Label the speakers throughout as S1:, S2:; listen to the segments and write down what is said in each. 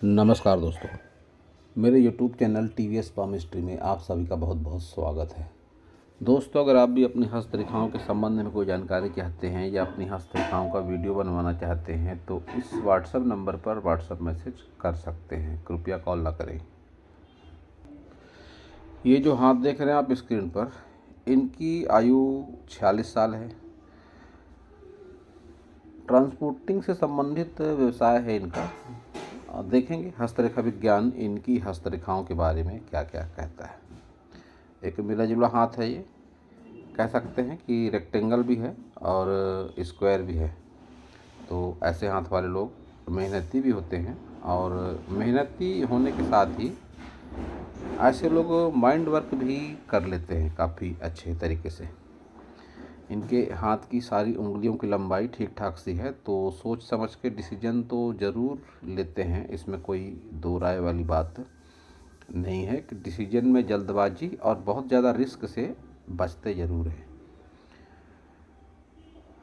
S1: नमस्कार दोस्तों, मेरे YouTube चैनल TVS पामिस्ट्री में आप सभी का बहुत बहुत स्वागत है। दोस्तों, अगर आप भी अपनी हस्तरेखाओं के संबंध में कोई जानकारी चाहते हैं या अपनी हस्तरेखाओं का वीडियो बनवाना चाहते हैं तो इस व्हाट्सएप नंबर पर व्हाट्सएप मैसेज कर सकते हैं। कृपया कॉल ना करें। ये जो हाथ देख रहे हैं आप स्क्रीन पर, इनकी आयु 46 साल है। ट्रांसपोर्टिंग से संबंधित व्यवसाय है इनका। देखेंगे हस्तरेखा विज्ञान इनकी हस्तरेखाओं के बारे में क्या क्या कहता है। एक मिला जुला हाथ है, ये कह सकते हैं कि रेक्टेंगल भी है और स्क्वायर भी है। तो ऐसे हाथ वाले लोग मेहनती भी होते हैं और मेहनती होने के साथ ही ऐसे लोग माइंड वर्क भी कर लेते हैं काफ़ी अच्छे तरीके से। इनके हाथ की सारी उंगलियों की लंबाई ठीक ठाक सी है, तो सोच समझ के डिसीजन तो ज़रूर लेते हैं। इसमें कोई दो राय वाली बात नहीं है कि डिसीजन में जल्दबाजी और बहुत ज़्यादा रिस्क से बचते ज़रूर हैं।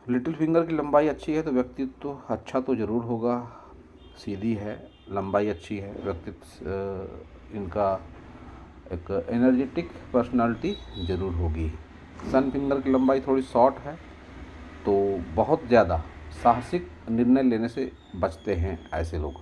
S1: लिटिल फिंगर की लंबाई अच्छी है तो व्यक्तित्व तो अच्छा तो ज़रूर होगा। सीधी है, लंबाई अच्छी है, व्यक्तित्व इनका एक एनर्जेटिक पर्सनालिटी ज़रूर होगी। सन फिंगर की लंबाई थोड़ी शॉर्ट है तो बहुत ज़्यादा साहसिक निर्णय लेने से बचते हैं ऐसे लोग।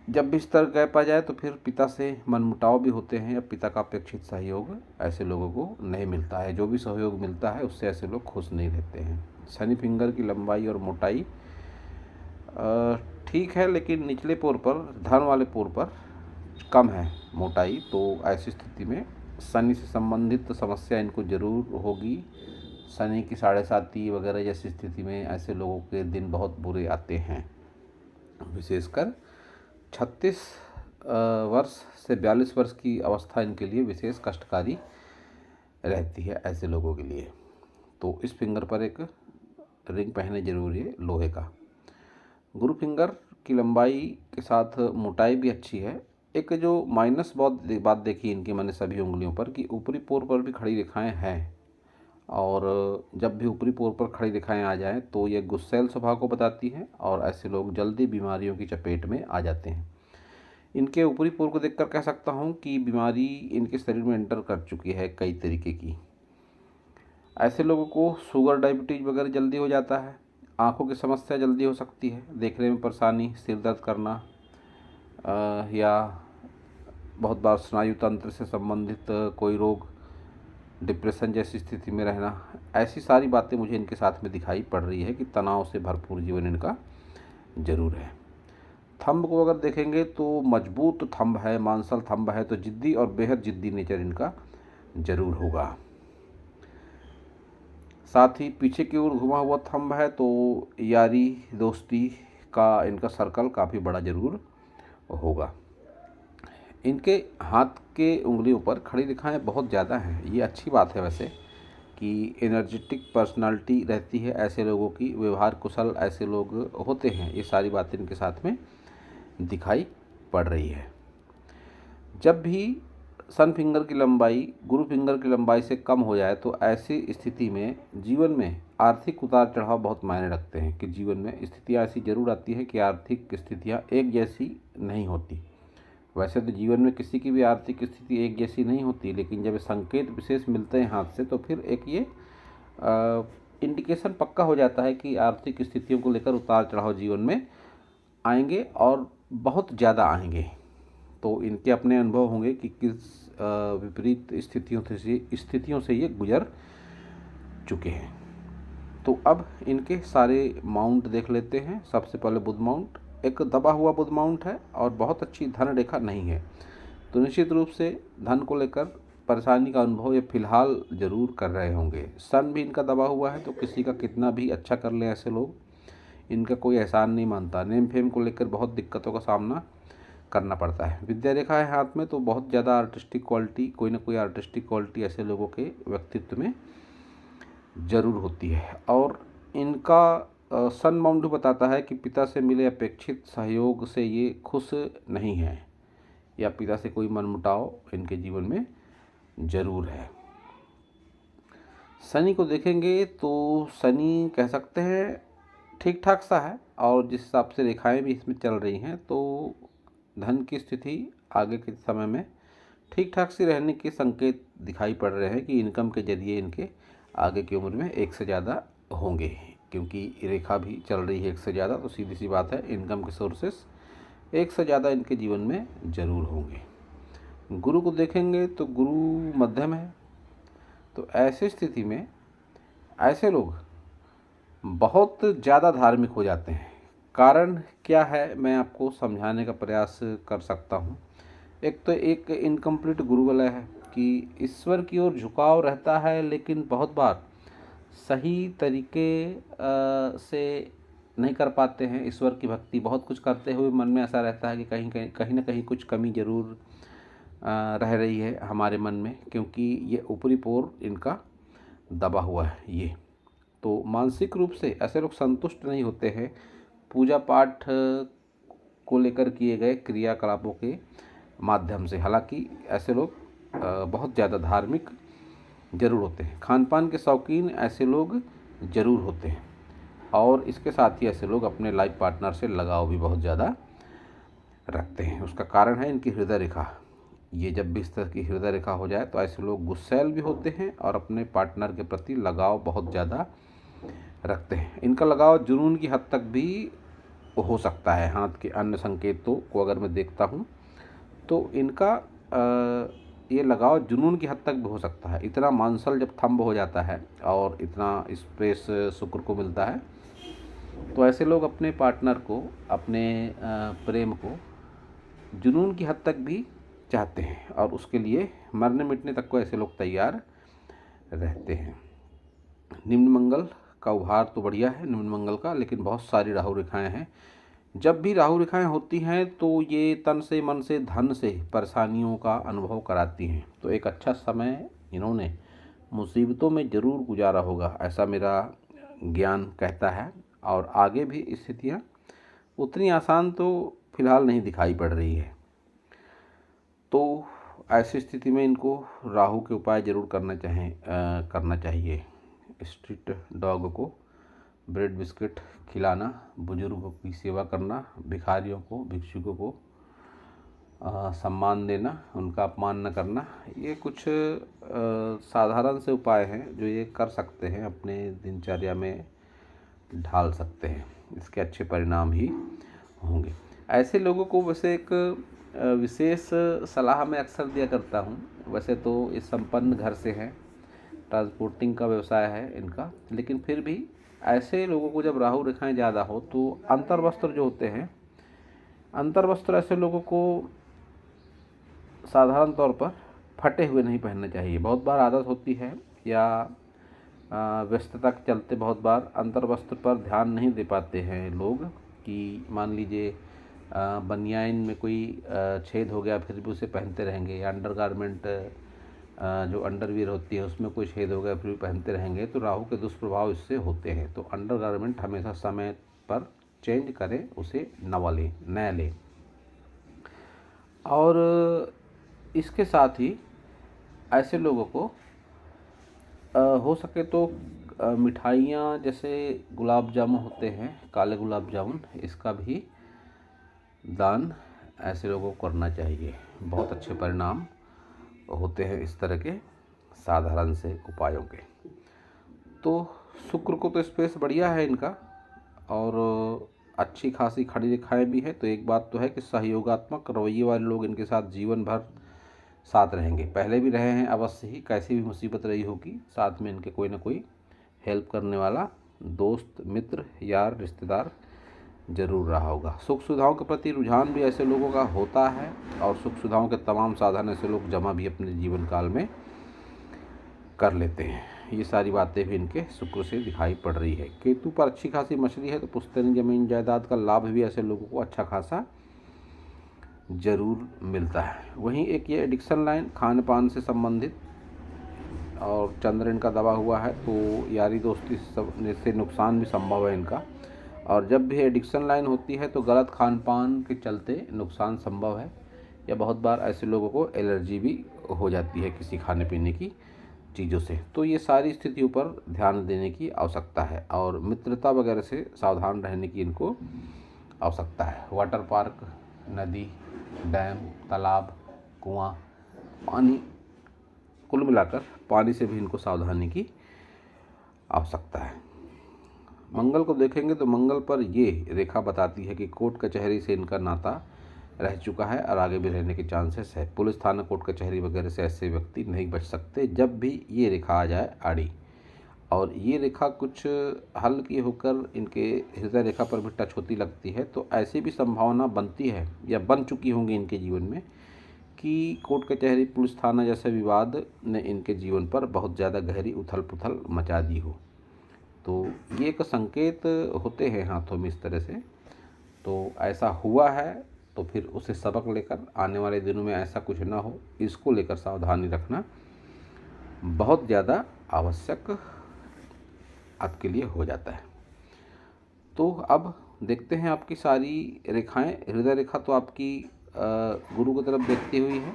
S1: जब भी स्तर गैप आ जाए तो फिर पिता से मनमुटाव भी होते हैं या पिता का अपेक्षित सहयोग ऐसे लोगों को नहीं मिलता है। जो भी सहयोग मिलता है उससे ऐसे लोग खुश नहीं रहते हैं। शनि फिंगर की लंबाई और मोटाई ठीक है, लेकिन निचले पोर पर, धन वाले पोर पर कम है मोटाई। तो ऐसी स्थिति में शनि से संबंधित समस्या इनको ज़रूर होगी। शनि की 7.5 वगैरह जैसी स्थिति में ऐसे लोगों के दिन बहुत बुरे आते हैं। विशेषकर 36 वर्ष से 42 वर्ष की अवस्था इनके लिए विशेष कष्टकारी रहती है ऐसे लोगों के लिए। तो इस फिंगर पर एक रिंग पहने जरूरी है लोहे का। गुरु फिंगर की लंबाई के साथ मोटाई भी अच्छी है। एक जो माइनस बात देखी इनकी मैंने सभी उंगलियों पर कि ऊपरी पोर पर भी खड़ी रेखाएं हैं, और जब भी ऊपरी पोर पर खड़ी रेखाएं आ जाएं तो ये गुस्सैल स्वभाव को बताती हैं और ऐसे लोग जल्दी बीमारियों की चपेट में आ जाते हैं। इनके ऊपरी पोर को देखकर कह सकता हूँ कि बीमारी इनके शरीर में एंटर कर चुकी है कई तरीके की। ऐसे लोगों को शुगर, डायबिटीज़ वगैरह जल्दी हो जाता है। आँखों की समस्या जल्दी हो सकती है, देखने में परेशानी, सिर दर्द करना या बहुत बार स्नायु तंत्र से संबंधित कोई रोग, डिप्रेशन जैसी स्थिति में रहना, ऐसी सारी बातें मुझे इनके साथ में दिखाई पड़ रही है कि तनाव से भरपूर जीवन इनका ज़रूर है। थंब को अगर देखेंगे तो मजबूत थंब है, मांसल थंब है, तो जिद्दी और बेहद जिद्दी नेचर इनका ज़रूर होगा। साथ ही पीछे की ओर घुमा हुआ थंब है तो यारी दोस्ती का इनका सर्कल काफ़ी बड़ा ज़रूर होगा। इनके हाथ के उंगलियों पर खड़ी रेखाएं बहुत ज़्यादा हैं। ये अच्छी बात है वैसे कि एनर्जेटिक पर्सनालिटी रहती है ऐसे लोगों की, व्यवहार कुशल ऐसे लोग होते हैं। ये सारी बातें इनके साथ में दिखाई पड़ रही है। जब भी सन फिंगर की लंबाई गुरु फिंगर की लंबाई से कम हो जाए तो ऐसी स्थिति में जीवन में आर्थिक उतार चढ़ाव बहुत मायने रखते हैं कि जीवन में स्थितियाँ ऐसी ज़रूर आती हैं कि आर्थिक स्थितियाँ एक जैसी नहीं होती। वैसे तो जीवन में किसी की भी आर्थिक स्थिति एक जैसी नहीं होती, लेकिन जब संकेत विशेष मिलते हैं हाथ से तो फिर एक ये इंडिकेशन पक्का हो जाता है कि आर्थिक स्थितियों को लेकर उतार चढ़ाव जीवन में आएंगे और बहुत ज़्यादा आएंगे। तो इनके अपने अनुभव होंगे कि किस विपरीत स्थितियों से ये गुजर चुके हैं। तो अब इनके सारे माउंट देख लेते हैं। सबसे पहले बुध माउंट, एक दबा हुआ बुध माउंट है और बहुत अच्छी धन रेखा नहीं है, तो निश्चित रूप से धन को लेकर परेशानी का अनुभव ये फिलहाल ज़रूर कर रहे होंगे। सन भी इनका दबा हुआ है तो किसी का कितना भी अच्छा कर लें ऐसे लोग, इनका कोई एहसान नहीं मानता। नेम फेम को लेकर बहुत दिक्कतों का सामना करना पड़ता है। विद्या रेखा है हाथ में तो बहुत ज़्यादा आर्टिस्टिक क्वालिटी, कोई ना कोई आर्टिस्टिक क्वालिटी ऐसे लोगों के व्यक्तित्व में ज़रूर होती है। और इनका सन माउंट बताता है कि पिता से मिले अपेक्षित सहयोग से ये खुश नहीं हैं या पिता से कोई मनमुटाव इनके जीवन में ज़रूर है। शनि को देखेंगे तो शनि कह सकते हैं ठीक ठाक सा है, और जिस हिसाब से रेखाएं भी इसमें चल रही हैं तो धन की स्थिति आगे के समय में ठीक ठाक सी रहने के संकेत दिखाई पड़ रहे हैं कि इनकम के जरिए इनके आगे की उम्र में एक से ज़्यादा होंगे, क्योंकि रेखा भी चल रही है एक से ज़्यादा, तो सीधी सी बात है इनकम के सोर्सेस एक से ज़्यादा इनके जीवन में ज़रूर होंगे। गुरु को देखेंगे तो गुरु मध्यम है, तो ऐसी स्थिति में ऐसे लोग बहुत ज़्यादा धार्मिक हो जाते हैं। कारण क्या है, मैं आपको समझाने का प्रयास कर सकता हूँ। एक तो एक इनकम्प्लीट गुरु वलय है कि ईश्वर की ओर झुकाव रहता है, लेकिन बहुत बार सही तरीके से नहीं कर पाते हैं ईश्वर की भक्ति। बहुत कुछ करते हुए मन में ऐसा रहता है कि कहीं ना कहीं कुछ कमी ज़रूर रह रही है हमारे मन में, क्योंकि ये ऊपरी पोर इनका दबा हुआ है। ये तो मानसिक रूप से ऐसे लोग संतुष्ट नहीं होते हैं पूजा पाठ को लेकर किए गए क्रियाकलापों के माध्यम से। हालांकि ऐसे लोग बहुत ज़्यादा धार्मिक जरूर होते हैं। खान पान के शौकीन ऐसे लोग जरूर होते हैं, और इसके साथ ही ऐसे लोग अपने लाइफ पार्टनर से लगाव भी बहुत ज़्यादा रखते हैं। उसका कारण है इनकी हृदय रेखा। ये जब भी इस तरह की हृदय रेखा हो जाए तो ऐसे लोग गुस्सैल भी होते हैं और अपने पार्टनर के प्रति लगाव बहुत ज़्यादा रखते हैं। इनका लगाव जुनून की हद तक भी हो सकता है। हाथ के अन्य संकेतों को अगर मैं देखता हूँ तो इनका ये लगाव जुनून की हद तक भी हो सकता है। इतना मांसल जब थंब हो जाता है और इतना स्पेस शुक्र को मिलता है, तो ऐसे लोग अपने पार्टनर को, अपने प्रेम को जुनून की हद तक भी चाहते हैं, और उसके लिए मरने मिटने तक को ऐसे लोग तैयार रहते हैं। निम्न मंगल का उभार तो बढ़िया है निम्न मंगल का, लेकिन बहुत सारी राहु रेखाएं हैं। जब भी राहु रेखाएं होती हैं तो ये तन से, मन से, धन से परेशानियों का अनुभव कराती हैं। तो एक अच्छा समय इन्होंने मुसीबतों में ज़रूर गुजारा होगा, ऐसा मेरा ज्ञान कहता है। और आगे भी स्थितियाँ उतनी आसान तो फिलहाल नहीं दिखाई पड़ रही है। तो ऐसी स्थिति में इनको राहु के उपाय ज़रूर करना चाहिए। स्ट्रीट डॉग को ब्रेड बिस्किट खिलाना, बुजुर्गों की सेवा करना, भिखारियों को, भिक्षुकों को सम्मान देना, उनका अपमान न करना, ये कुछ साधारण से उपाय हैं जो ये कर सकते हैं, अपने दिनचर्या में ढाल सकते हैं। इसके अच्छे परिणाम ही होंगे। ऐसे लोगों को वैसे एक विशेष सलाह मैं अक्सर दिया करता हूँ। वैसे तो ये संपन्न घर से हैं, ट्रांसपोर्टिंग का व्यवसाय है इनका, लेकिन फिर भी ऐसे लोगों को जब राहु रेखाएं ज़्यादा हो तो अंतर्वस्त्र जो होते हैं, अंतर्वस्त्र ऐसे लोगों को साधारण तौर पर फटे हुए नहीं पहनने चाहिए। बहुत बार आदत होती है या व्यस्तता के चलते बहुत बार अंतर्वस्त्र पर ध्यान नहीं दे पाते हैं लोग, कि मान लीजिए बनियाइन में कोई छेद हो गया फिर भी उसे पहनते रहेंगे, या अंडरगारमेंट जो अंडरवियर होती है उसमें कोई छेद हो गया फिर भी पहनते रहेंगे, तो राहु के दुष्प्रभाव इससे होते हैं। तो अंडरगारमेंट हमेशा समय पर चेंज करें, उसे नया लें। और इसके साथ ही ऐसे लोगों को हो सके तो मिठाइयाँ जैसे गुलाब जामुन होते हैं, काले गुलाब जामुन, इसका भी दान ऐसे लोगों को करना चाहिए। बहुत अच्छे परिणाम होते हैं इस तरह के साधारण से उपायों के। तो शुक्र को तो स्पेस बढ़िया है इनका, और अच्छी खासी खड़ी रेखाएं भी है। तो एक बात तो है कि सहयोगात्मक रवैये वाले लोग इनके साथ जीवन भर साथ रहेंगे। पहले भी रहे हैं अवश्य ही, कैसी भी मुसीबत रही होगी साथ में इनके कोई ना कोई हेल्प करने वाला दोस्त, मित्र, यार, रिश्तेदार जरूर रहा होगा। सुख सुविधाओं के प्रति रुझान भी ऐसे लोगों का होता है, और सुख सुविधाओं के तमाम साधन ऐसे लोग जमा भी अपने जीवन काल में कर लेते हैं। ये सारी बातें भी इनके शुक्र से दिखाई पड़ रही है। केतु पर अच्छी खासी मछली है, तो पुश्तैनी जमीन जायदाद का लाभ भी ऐसे लोगों को अच्छा खासा जरूर मिलता है। वहीं एक ये एडिक्शन लाइन खान पान से संबंधित, और चंद्र इनका दबा हुआ है, तो यारी दोस्ती से नुकसान भी संभव है इनका। और जब भी एडिक्शन लाइन होती है तो गलत खान पान के चलते नुकसान संभव है, या बहुत बार ऐसे लोगों को एलर्जी भी हो जाती है किसी खाने पीने की चीज़ों से। तो ये सारी स्थितियों पर ध्यान देने की आवश्यकता है और मित्रता वगैरह से सावधान रहने की इनको आवश्यकता है। वाटर पार्क, नदी, डैम, तालाब, कुआं, पानी, कुल मिलाकर पानी से भी इनको सावधानी की आवश्यकता है। मंगल को देखेंगे तो मंगल पर ये रेखा बताती है कि कोर्ट कचहरी से इनका नाता रह चुका है और आगे भी रहने के चांसेस है। पुलिस थाना, कोर्ट कचहरी वगैरह से ऐसे व्यक्ति नहीं बच सकते जब भी ये रेखा आ जाए आड़ी। और ये रेखा कुछ हल्की होकर इनके हृदय रेखा पर भी टच होती लगती है, तो ऐसी भी संभावना बनती है या बन चुकी होंगी इनके जीवन में कि कोर्ट कचहरी, पुलिस थाना जैसे विवाद ने इनके जीवन पर बहुत ज़्यादा गहरी उथल पुथल मचा दी हो। तो ये एक संकेत होते हैं हाथों में इस तरह से। तो ऐसा हुआ है तो फिर उसे सबक लेकर आने वाले दिनों में ऐसा कुछ ना हो, इसको लेकर सावधानी रखना बहुत ज़्यादा आवश्यक आपके लिए हो जाता है। तो अब देखते हैं आपकी सारी रेखाएं। हृदय रेखा तो आपकी गुरु की तरफ देखती हुई है,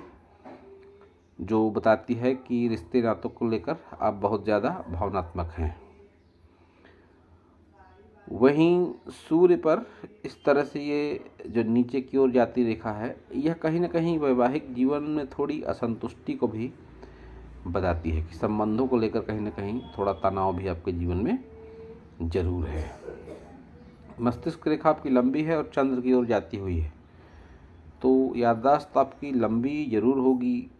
S1: जो बताती है कि रिश्ते नातों को लेकर आप बहुत ज़्यादा भावनात्मक हैं। वहीं सूर्य पर इस तरह से ये जो नीचे की ओर जाती रेखा है, यह कहीं ना कहीं वैवाहिक जीवन में थोड़ी असंतुष्टि को भी बताती है कि संबंधों को लेकर कहीं ना कहीं थोड़ा तनाव भी आपके जीवन में जरूर है। मस्तिष्क रेखा आपकी लंबी है और चंद्र की ओर जाती हुई है, तो याददाश्त आपकी लंबी जरूर होगी।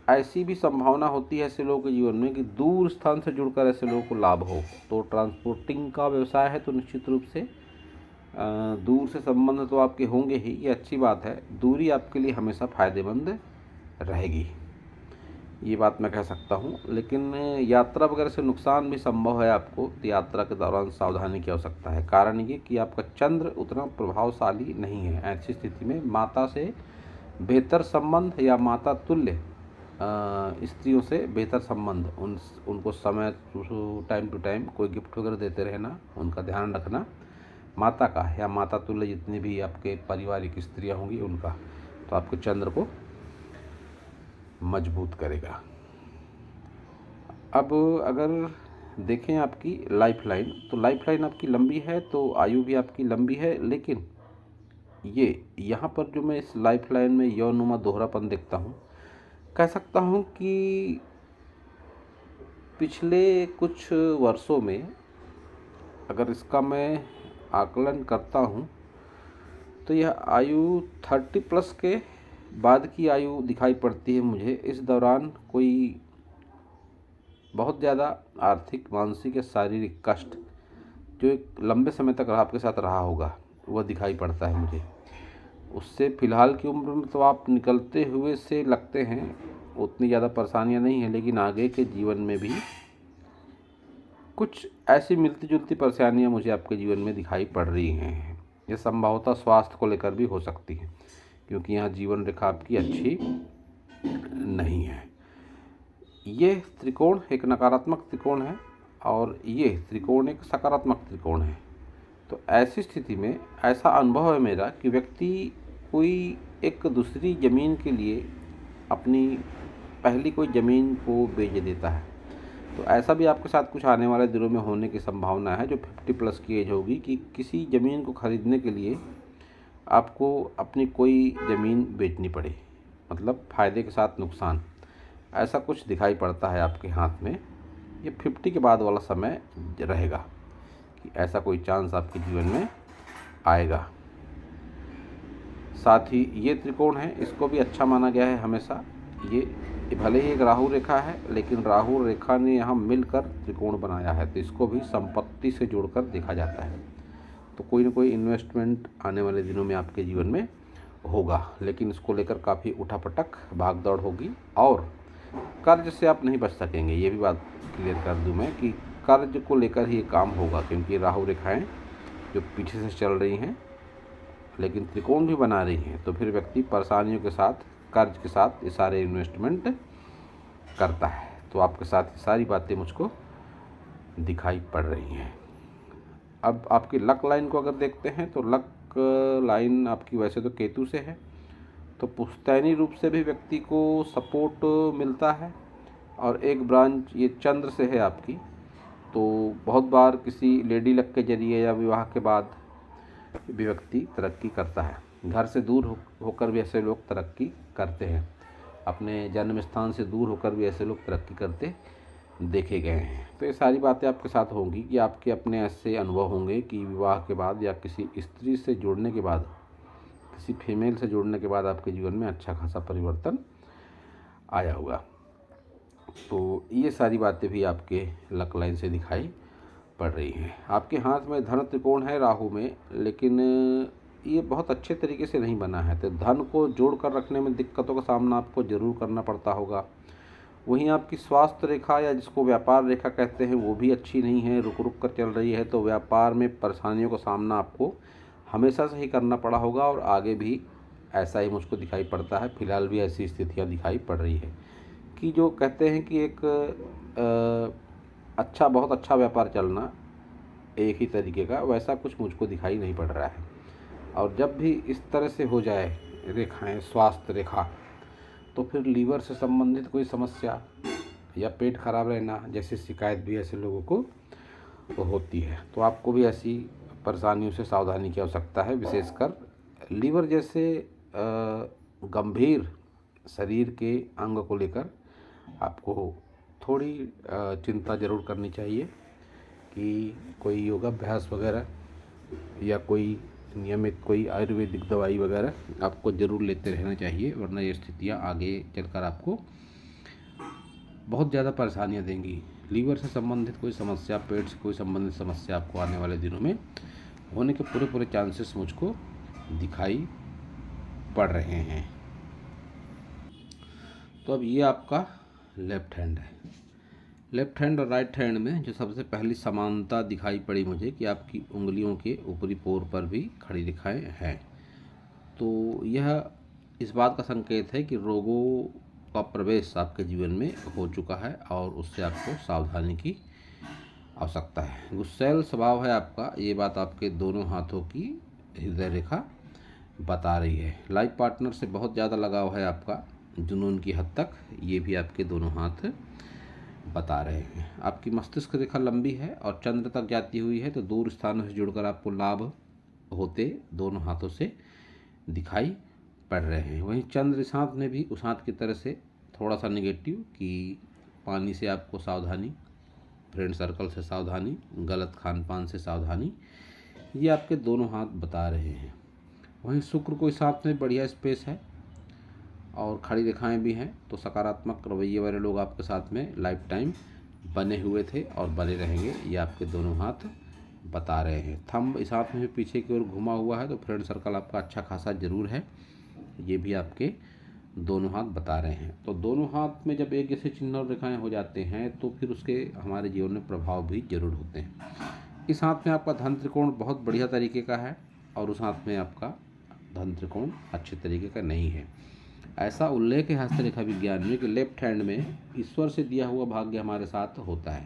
S1: ऐसी भी संभावना होती है ऐसे लोगों के जीवन में कि दूर स्थान से जुड़कर ऐसे लोगों को लाभ हो। तो ट्रांसपोर्टिंग का व्यवसाय है तो निश्चित रूप से दूर से संबंध तो आपके होंगे ही, ये अच्छी बात है। दूरी आपके लिए हमेशा फ़ायदेमंद रहेगी, ये बात मैं कह सकता हूँ। लेकिन यात्रा वगैरह से नुकसान भी संभव है आपको, तो यात्रा के दौरान सावधानी की आवश्यकता है। कारण ये कि आपका चंद्र उतना प्रभावशाली नहीं है। ऐसी स्थिति में माता से बेहतर संबंध या माता तुल्य स्त्रियों से बेहतर संबंध, उनको समय टाइम टू टाइम कोई गिफ्ट वगैरह देते रहना, उनका ध्यान रखना, माता का या माता तुल्य जितनी भी आपके पारिवारिक स्त्रियां होंगी उनका, तो आपके चंद्र को मजबूत करेगा। अब अगर देखें आपकी लाइफ लाइन, तो लाइफ लाइन आपकी लंबी है, तो आयु भी आपकी लंबी है। लेकिन ये यहाँ पर जो मैं इस लाइफ लाइन में यौनुमा दोहरापन देखता हूँ, कह सकता हूँ कि पिछले कुछ वर्षों में अगर इसका मैं आकलन करता हूँ तो यह आयु 30+ के बाद की आयु दिखाई पड़ती है मुझे। इस दौरान कोई बहुत ज़्यादा आर्थिक, मानसिक या शारीरिक कष्ट जो एक लंबे समय तक आपके साथ रहा होगा, वह दिखाई पड़ता है मुझे। उससे फ़िलहाल की उम्र में तो आप निकलते हुए से लगते हैं, उतनी ज़्यादा परेशानियां नहीं हैं, लेकिन आगे के जीवन में भी कुछ ऐसी मिलती जुलती परेशानियां मुझे आपके जीवन में दिखाई पड़ रही हैं। ये संभवतः स्वास्थ्य को लेकर भी हो सकती है, क्योंकि यहाँ जीवन रेखा आपकी अच्छी नहीं है। ये त्रिकोण एक नकारात्मक त्रिकोण है और ये त्रिकोण एक सकारात्मक त्रिकोण है। तो ऐसी स्थिति में ऐसा अनुभव है मेरा कि व्यक्ति कोई एक दूसरी ज़मीन के लिए अपनी पहली कोई ज़मीन को बेच देता है। तो ऐसा भी आपके साथ कुछ आने वाले दिनों में होने की संभावना है, जो 50+ की एज होगी, कि किसी ज़मीन को ख़रीदने के लिए आपको अपनी कोई ज़मीन बेचनी पड़े, मतलब फ़ायदे के साथ नुकसान, ऐसा कुछ दिखाई पड़ता है आपके हाथ में। ये 50 के बाद वाला समय रहेगा कि ऐसा कोई चांस आपके जीवन में आएगा। साथ ही ये त्रिकोण है, इसको भी अच्छा माना गया है हमेशा। ये भले ही एक राहु रेखा है, लेकिन राहु रेखा ने यहाँ मिलकर त्रिकोण बनाया है, तो इसको भी संपत्ति से जोड़कर देखा जाता है। तो कोई ना कोई इन्वेस्टमेंट आने वाले दिनों में आपके जीवन में होगा, लेकिन इसको लेकर काफ़ी उठापटक भाग दौड़ होगी और कर्ज से आप नहीं बच सकेंगे। ये भी बात क्लियर कर दूं मैं कि कर्ज को लेकर ही ये काम होगा, क्योंकि राहु रेखाएं जो पीछे से चल रही हैं लेकिन त्रिकोण भी बना रही हैं, तो फिर व्यक्ति परेशानियों के साथ, कर्ज के साथ ये सारे इन्वेस्टमेंट करता है। तो आपके साथ ये सारी बातें मुझको दिखाई पड़ रही हैं। अब आपकी लक लाइन को अगर देखते हैं तो लक लाइन आपकी वैसे तो केतु से है, तो पुश्तैनी रूप से भी व्यक्ति को सपोर्ट मिलता है और एक ब्रांच ये चंद्र से है आपकी। तो बहुत बार किसी लेडी लक के जरिए या विवाह के बाद भी व्यक्ति तरक्की करता है। घर से दूर होकर भी ऐसे लोग तरक्की करते हैं। अपने जन्म स्थान से दूर होकर भी ऐसे लोग तरक्की करते देखे गए हैं। तो ये सारी बातें आपके साथ होंगी कि आपके अपने ऐसे अनुभव होंगे कि विवाह के बाद या किसी स्त्री से जुड़ने के बाद, किसी फीमेल से जुड़ने के बाद आपके जीवन में अच्छा खासा परिवर्तन आया होगा। तो ये सारी बातें भी आपके लक लाइन से दिखाई पड़ रही हैं। आपके हाथ में धन त्रिकोण है राहु में, लेकिन ये बहुत अच्छे तरीके से नहीं बना है। तो धन को जोड़ कर रखने में दिक्कतों का सामना आपको ज़रूर करना पड़ता होगा। वहीं आपकी स्वास्थ्य रेखा या जिसको व्यापार रेखा कहते हैं वो भी अच्छी नहीं है, रुक रुक कर चल रही है। तो व्यापार में परेशानियों का सामना आपको हमेशा से ही करना पड़ा होगा और आगे भी ऐसा ही मुझको दिखाई पड़ता है। फिलहाल भी ऐसी स्थितियाँ दिखाई पड़ रही है कि जो कहते हैं कि एक बहुत अच्छा व्यापार चलना एक ही तरीके का, वैसा कुछ मुझको दिखाई नहीं पड़ रहा है। और जब भी इस तरह से हो जाए रेखाएं, स्वास्थ्य रेखा, तो फिर लीवर से संबंधित कोई समस्या या पेट खराब रहना जैसी शिकायत भी ऐसे लोगों को होती है। तो आपको भी ऐसी परेशानियों से सावधानी की आवश्यकता है। विशेषकर लीवर जैसे गंभीर शरीर के अंग को लेकर आपको थोड़ी चिंता ज़रूर करनी चाहिए कि कोई योगाभ्यास वगैरह या कोई नियमित कोई आयुर्वेदिक दवाई वगैरह आपको ज़रूर लेते रहना चाहिए, वरना ये स्थितियाँ आगे चलकर आपको बहुत ज़्यादा परेशानियाँ देंगी। लीवर से संबंधित कोई समस्या, पेट से कोई संबंधित समस्या आपको आने वाले दिनों में होने के पूरे चांसेस मुझको दिखाई पड़ रहे हैं। तो अब ये आपका लेफ्ट हैंड है। लेफ्ट हैंड और राइट हैंड में जो सबसे पहली समानता दिखाई पड़ी मुझे कि आपकी उंगलियों के ऊपरी पोर पर भी खड़ी रेखाएं हैं। तो यह इस बात का संकेत है कि रोगों का प्रवेश आपके जीवन में हो चुका है और उससे आपको सावधानी की आवश्यकता है। गुस्सैल स्वभाव है आपका, ये बात आपके दोनों हाथों की हृदय रेखा बता रही है। लाइफ पार्टनर से बहुत ज़्यादा लगाव है आपका, जुनून की हद तक, ये भी आपके दोनों हाथ बता रहे हैं। आपकी मस्तिष्क रेखा लंबी है और चंद्र तक जाती हुई है। तो दूर स्थानों से जुड़कर आपको लाभ होते दोनों हाथों से दिखाई पड़ रहे हैं। वहीं चंद्र इस हाथ में भी उस हाथ की तरह से थोड़ा सा नेगेटिव कि पानी से आपको सावधानी, फ्रेंड सर्कल से सावधानी, गलत खान पान से सावधानी, ये आपके दोनों हाथ बता रहे हैं। वहीं शुक्र को इस हाथ में बढ़िया स्पेस है और खड़ी रेखाएं भी हैं। तो सकारात्मक रवैये वाले लोग आपके साथ में लाइफ टाइम बने हुए थे और बने रहेंगे, ये आपके दोनों हाथ बता रहे हैं। थंब इस हाथ में भी पीछे की ओर घुमा हुआ है। तो फ्रेंड सर्कल आपका अच्छा खासा ज़रूर है, ये भी आपके दोनों हाथ बता रहे हैं। तो दोनों हाथ में जब एक जैसे चिन्ह और रेखाएं हो जाते हैं तो फिर उसके हमारे जीवन में प्रभाव भी जरूर होते हैं। इस हाथ में आपका धन त्रिकोण बहुत बढ़िया तरीके का है और उस हाथ में आपका धन त्रिकोण अच्छे तरीके का नहीं है। ऐसा उल्लेख है हस्तरेखा विज्ञान में कि लेफ्ट हैंड में ईश्वर से दिया हुआ भाग्य हमारे साथ होता है।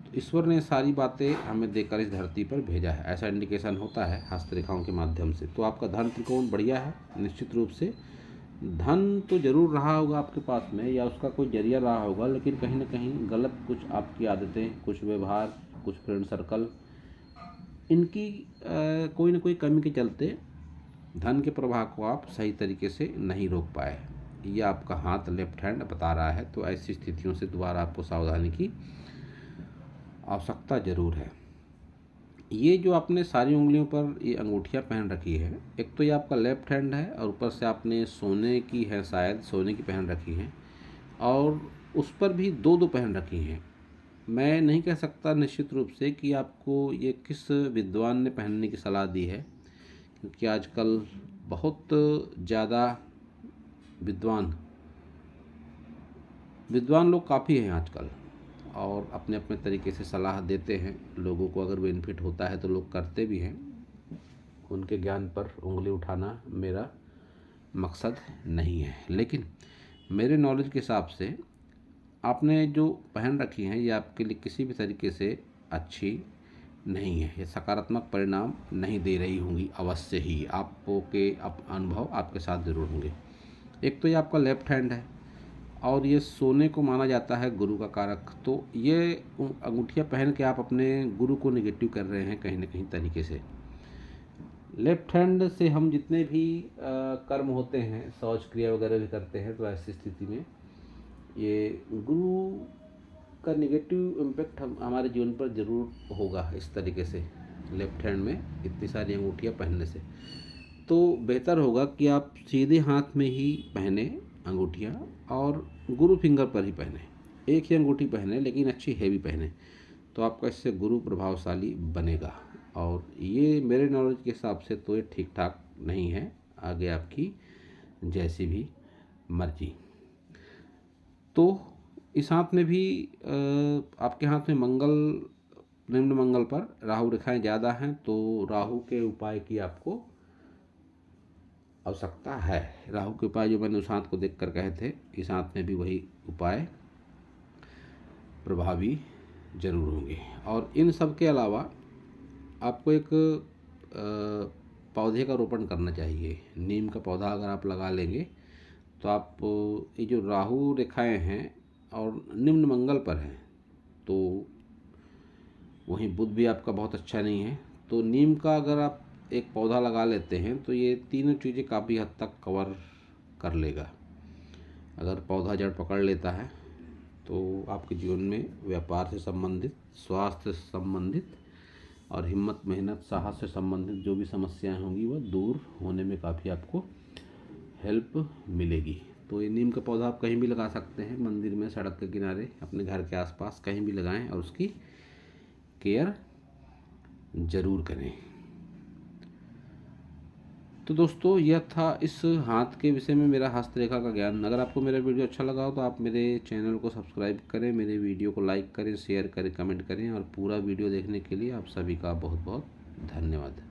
S1: तो ईश्वर ने सारी बातें हमें देकर इस धरती पर भेजा है, ऐसा इंडिकेशन होता है हस्तरेखाओं के माध्यम से। तो आपका धन त्रिकोण बढ़िया है। निश्चित रूप से धन तो जरूर रहा होगा आपके पास में या उसका कोई जरिया रहा होगा, लेकिन कहीं ना कहीं गलत कुछ आपकी आदतें, कुछ व्यवहार, कुछ फ्रेंड सर्कल, इनकी कोई ना कोई कमी के चलते धन के प्रवाह को आप सही तरीके से नहीं रोक पाए। ये आपका हाथ लेफ्ट हैंड बता रहा है। तो ऐसी स्थितियों से दोबारा आपको सावधानी की आवश्यकता जरूर है। ये जो आपने सारी उंगलियों पर ये अंगूठियाँ पहन रखी है, एक तो ये आपका लेफ्ट हैंड है और ऊपर से आपने सोने की है, शायद सोने की पहन रखी है और उस पर भी दो दो पहन रखी हैं। मैं नहीं कह सकता निश्चित रूप से कि आपको ये किस विद्वान ने पहनने की सलाह दी है, क्योंकि आजकल बहुत ज़्यादा विद्वान लोग काफ़ी हैं आजकल और अपने अपने तरीके से सलाह देते हैं लोगों को। अगर बेनिफिट होता है तो लोग करते भी हैं। उनके ज्ञान पर उंगली उठाना मेरा मकसद नहीं है, लेकिन मेरे नॉलेज के हिसाब से आपने जो पहन रखी हैं ये आपके लिए किसी भी तरीके से अच्छी नहीं है। ये सकारात्मक परिणाम नहीं दे रही होंगी। अवश्य ही आपको के अनुभव आपके साथ ज़रूर होंगे। एक तो ये आपका लेफ्ट हैंड है और ये सोने को माना जाता है गुरु का कारक। तो ये अंगूठियाँ पहन के आप अपने गुरु को निगेटिव कर रहे हैं कहीं ना कहीं तरीके से। लेफ्ट हैंड से हम जितने भी कर्म होते हैं, शौच क्रिया वगैरह भी करते हैं, तो ऐसी स्थिति में ये गुरु का निगेटिव इम्पैक्ट हमारे जीवन पर ज़रूर होगा इस तरीके से, लेफ्ट हैंड में इतनी सारी अंगूठियाँ पहनने से। तो बेहतर होगा कि आप सीधे हाथ में ही पहने अंगूठियाँ और गुरु फिंगर पर ही पहने। एक ही अंगूठी पहने लेकिन अच्छी हैवी पहने, तो आपका इससे गुरु प्रभावशाली बनेगा। और ये मेरे नॉलेज के हिसाब से तो ये ठीक ठाक नहीं है, आगे आपकी जैसी भी मर्जी। तो इस हाथ में भी आपके हाथ में मंगल, निम्न मंगल पर राहु रेखाएं ज़्यादा हैं, तो राहु के उपाय की आपको आवश्यकता है। राहु के उपाय जो मैंने उस हाथ को देखकर कहे थे, इस हाथ में भी वही उपाय प्रभावी जरूर होंगे। और इन सब के अलावा आपको एक पौधे का रोपण करना चाहिए। नीम का पौधा अगर आप लगा लेंगे तो आप, ये जो राहु रेखाएं हैं और निम्न मंगल पर हैं, तो वहीं बुध भी आपका बहुत अच्छा नहीं है, तो नीम का अगर आप एक पौधा लगा लेते हैं तो ये तीनों चीज़ें काफ़ी हद तक कवर कर लेगा। अगर पौधा जड़ पकड़ लेता है तो आपके जीवन में व्यापार से संबंधित, स्वास्थ्य से संबंधित और हिम्मत, मेहनत, साहस से संबंधित जो भी समस्याएं होंगी वह दूर होने में काफ़ी आपको हेल्प मिलेगी। तो ये नीम का पौधा आप कहीं भी लगा सकते हैं, मंदिर में, सड़क के किनारे, अपने घर के आसपास कहीं भी लगाएं और उसकी केयर ज़रूर करें। तो दोस्तों यह था इस हाथ के विषय में मेरा हस्तरेखा का ज्ञान। अगर आपको मेरा वीडियो अच्छा लगा हो तो आप मेरे चैनल को सब्सक्राइब करें, मेरे वीडियो को लाइक करें, शेयर करें, कमेंट करें, और पूरा वीडियो देखने के लिए आप सभी का बहुत बहुत धन्यवाद।